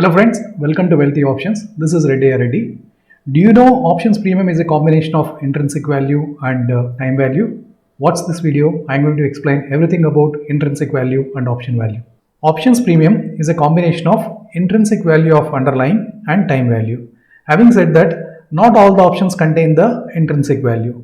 Hello friends, welcome to Wealthy Options. This is Reddy Reddy. Do you know options premium is a combination of intrinsic value and time value? Watch this video. I'm going to explain everything about intrinsic value and option value. Options premium is a combination of intrinsic value of underlying and time value. Having said that, not all the options contain the intrinsic value.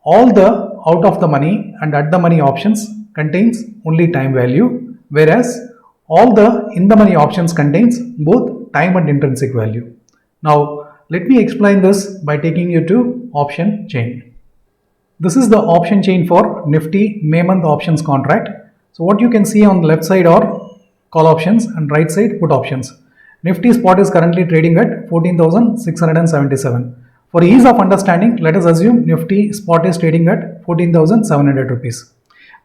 All the out of the money and at the money options contains only time value, whereas all the in the money options contains both time and intrinsic value. Now let me explain this by taking you to option chain. This is the option chain for Nifty May month options contract. So what you can see on the left side are call options and right side put options. Nifty spot is currently trading at 14,677. For ease of understanding, let us assume Nifty spot is trading at 14,700 rupees.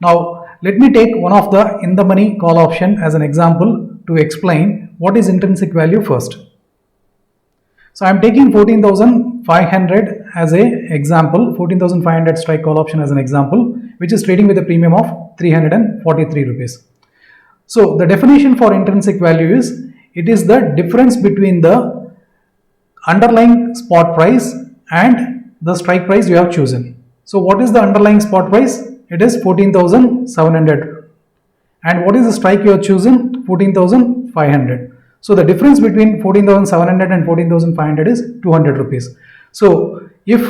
Now let me take one of the in the money call option as an example to explain what is intrinsic value first. So I am taking 14,500 as a example, 14,500 strike call option as an example, which is trading with a premium of 343 rupees. So the definition for intrinsic value is it is the difference between the underlying spot price and the strike price you have chosen. So what is the underlying spot price? It is 14,700. And what is the strike you have chosen? 14,500. So the difference between 14,700 and 14,500 is 200 rupees. So if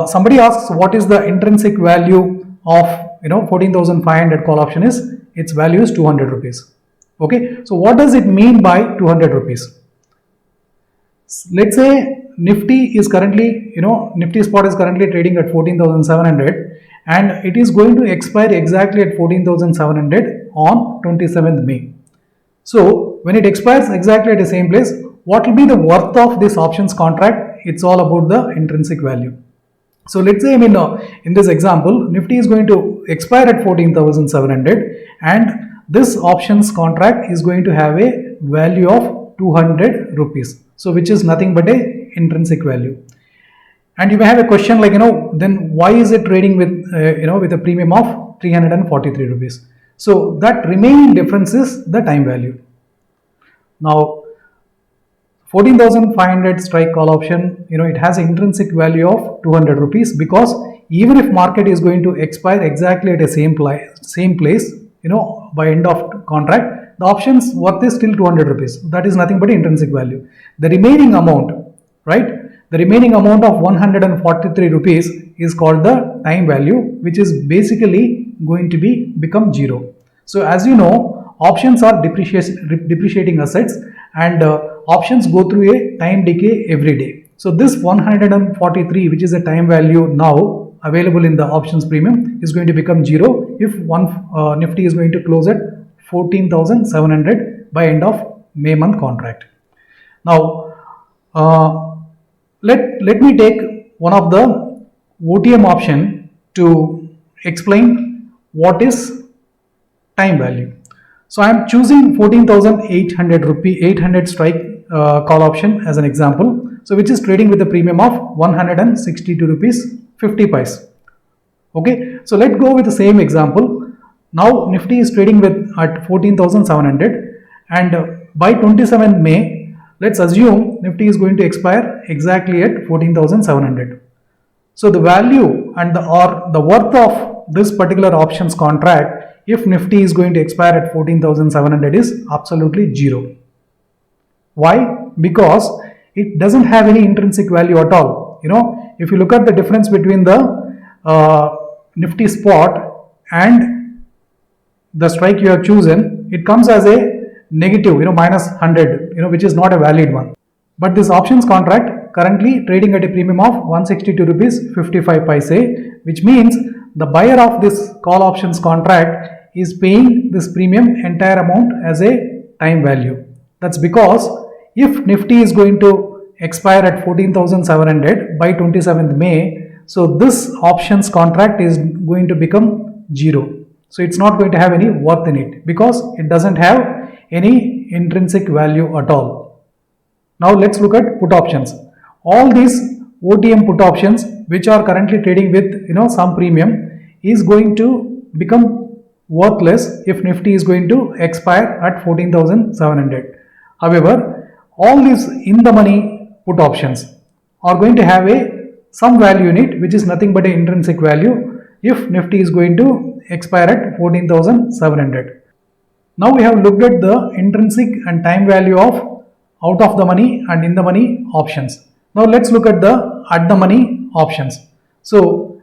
somebody asks what is the intrinsic value of 14,500 call option is, its value is 200 rupees. Okay. So what does it mean by 200 rupees? Let's say Nifty is currently, Nifty spot is currently trading at 14,700 and it is going to expire exactly at 14,700 on 27th May. So when it expires exactly at the same place, what will be the worth of this options contract? It's all about the intrinsic value. So let's say in this example, Nifty is going to expire at 14,700 and this options contract is going to have a value of 200 rupees. So which is nothing but a intrinsic value. And you may have a question like, then why is it trading with, with a premium of 343 rupees? So that remaining difference is the time value. Now, 14,500 strike call option, it has intrinsic value of 200 rupees because even if market is going to expire exactly at the same place, by end of contract, the options worth is still 200 rupees. That is nothing but intrinsic value. The remaining amount, right? The remaining amount of 143 rupees is called the time value, which is basically going to become zero. So as you know, options are depreciating assets and options go through a time decay every day. So this 143, which is a time value now available in the options premium, is going to become zero if Nifty is going to close at 14,700 by end of May month contract. Now let me take one of the OTM option to explain what is time value. So I am choosing 14,800 strike call option as an example. So which is trading with a premium of 162 rupees 50 paise. Okay. So let's go with the same example. Now Nifty is trading at 14,700 and by 27th May, let's assume Nifty is going to expire exactly at 14,700. So the value and the worth of this particular options contract, if Nifty is going to expire at 14,700, is absolutely zero. Why? Because it doesn't have any intrinsic value at all. If you look at the difference between the Nifty spot and the strike you have chosen, it comes as a negative, minus 100, which is not a valid one. But this options contract currently trading at a premium of 162 rupees 55 paise, which means the buyer of this call options contract is paying this premium entire amount as a time value. That's because if Nifty is going to expire at 14,700 by 27th May, so this options contract is going to become zero. So it's not going to have any worth in it because it doesn't have any intrinsic value at all. Now let's look at put options. All these OTM put options which are currently trading with some premium is going to become worthless if Nifty is going to expire at 14,700. However, all these in the money put options are going to have a some value in it, which is nothing but an intrinsic value if Nifty is going to expire at 14,700. Now we have looked at the intrinsic and time value of out of the money and in the money options. Now let's look at the money options. So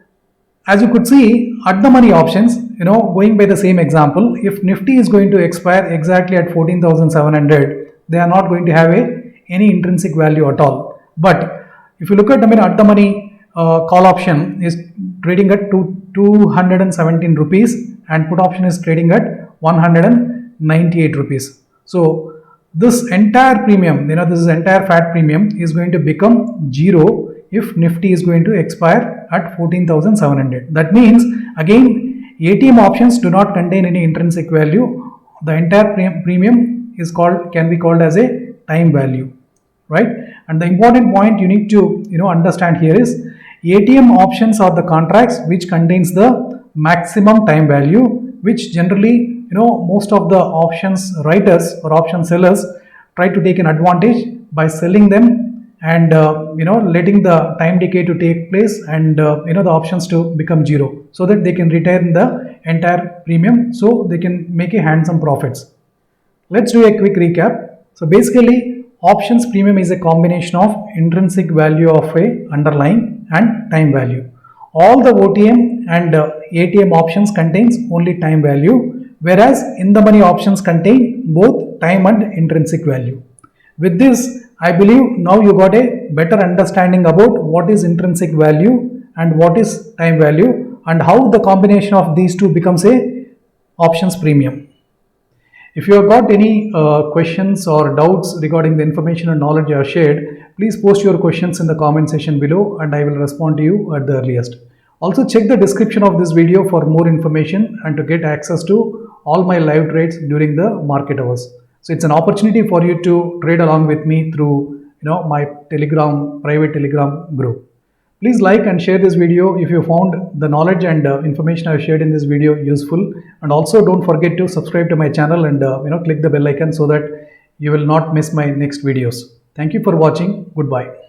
as you could see, at the money options, going by the same example, if Nifty is going to expire exactly at 14,700, they are not going to have any intrinsic value at all. But if you look at at the money call option is trading at 217 rupees and put option is trading at 198 rupees. So this entire premium, this is entire fat premium is going to become zero if Nifty is going to expire at 14,700. That means again ATM options do not contain any intrinsic value. The entire premium is can be called as a time value, right? And the important point you need to understand here is ATM options are the contracts which contains the maximum time value, which generally most of the options writers or option sellers try to take an advantage by selling them and letting the time decay to take place and the options to become zero, so that they can retain the entire premium, so they can make a handsome profits. Let's do a quick recap. So basically options premium is a combination of intrinsic value of a underlying and time value. All the OTM and ATM options contains only time value, whereas in the money options contain both time and intrinsic value. With this, I believe now you got a better understanding about what is intrinsic value and what is time value, and how the combination of these two becomes a options premium. If you have got any questions or doubts regarding the information and knowledge I have shared, please post your questions in the comment section below and I will respond to you at the earliest. Also check the description of this video for more information and to get access to all my live trades during the market hours. So it's an opportunity for you to trade along with me through my private Telegram group. Please like and share this video if you found the knowledge and information I have shared in this video useful, and also don't forget to subscribe to my channel and click the bell icon so that you will not miss my next videos. Thank you for watching. Goodbye.